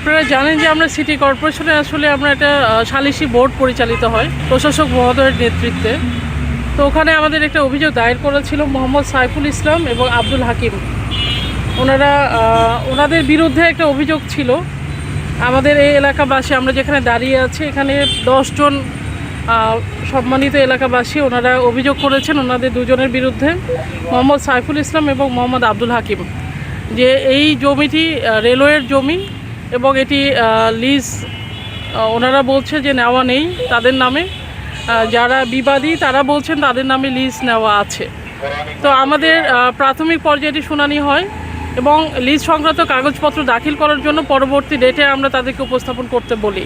আপনারা জানেন যে আমরা সিটি কর্পোরেশনে আসলে আমরা একটা সালিসি বোর্ড পরিচালিত হয় প্রশাসক মহোদয়ের নেতৃত্বে। তো ওখানে আমাদের একটা অভিযোগ দায়ের করা ছিল মোহাম্মদ সাইফুল ইসলাম এবং আব্দুল হাকিম। ওনাদের বিরুদ্ধে একটা অভিযোগ ছিল। আমাদের এই এলাকাবাসী, আমরা যেখানে দাঁড়িয়ে আছি এখানে 10 জন সম্মানিত এলাকাবাসী ওনারা অভিযোগ করেছেন ওনাদের দুজনের বিরুদ্ধে, মোহাম্মদ সাইফুল ইসলাম এবং মোহাম্মদ আব্দুল হাকিম, যে এই জমিটি রেলওয়ের জমি এবং এটি লিজ ওনারা বলছে যে নেওয়া নেই তাদের নামে। যারা বিবাদী তারা বলছেন তাদের নামে লিজ নেওয়া আছে। তো আমাদের প্রাথমিক পর্যায়ে এটি শুনানি হয় এবং লিজ সংক্রান্ত কাগজপত্র দাখিল করার জন্য পরবর্তী ডেটে আমরা তাদেরকে উপস্থাপন করতে বলি।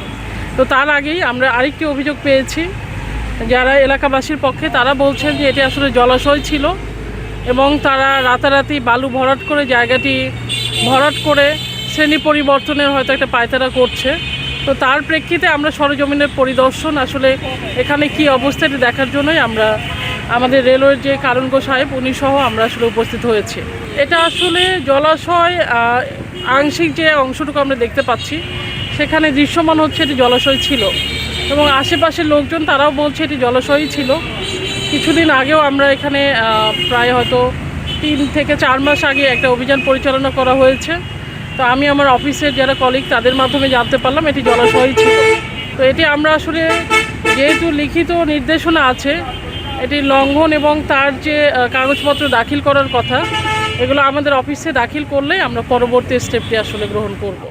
তো তার আগেই আমরা আরেকটি অভিযোগ পেয়েছি যারা এলাকাবাসীর পক্ষে, তারা বলছেন যে এটি আসলে জলাশয় ছিল এবং তারা রাতারাতি বালু ভরাট করে জায়গাটি ভরাট করে শ্রেণী পরিবর্তনের হয়তো একটা পায়তারা করছে। তো তার প্রেক্ষিতে আমরা সরেজমিনের পরিদর্শন আসলে এখানে কি অবস্থা এটি দেখার জন্যই আমরা আমাদের রেলওয়ের যে কারণগো সাহেব উনি সহ আমরা আসলে উপস্থিত হয়েছি। এটা আসলে জলাশয় আংশিক যে অংশটুকু আমরা দেখতে পাচ্ছি সেখানে দৃশ্যমান হচ্ছে এটি জলাশয় ছিল এবং আশেপাশের লোকজন তারাও বলছে এটি জলাশয়ই ছিল। কিছুদিন আগেও আমরা এখানে প্রায় হয়তো 3 থেকে 4 মাস আগে একটা অভিযান পরিচালনা করা হয়েছে। তো আমি আমার অফিসের যারা কলিগ তাদের মাধ্যমে জানতে পারলাম এটি জলাশয়ই ছিল। তো এটি আমরা আসলে যেহেতু লিখিত নির্দেশনা আছে এটি লঙ্ঘন এবং তার যে কাগজপত্র দাখিল করার কথা এগুলো আমাদের অফিসে দাখিল করলে আমরা পরবর্তী স্টেপটি আসলে গ্রহণ করব।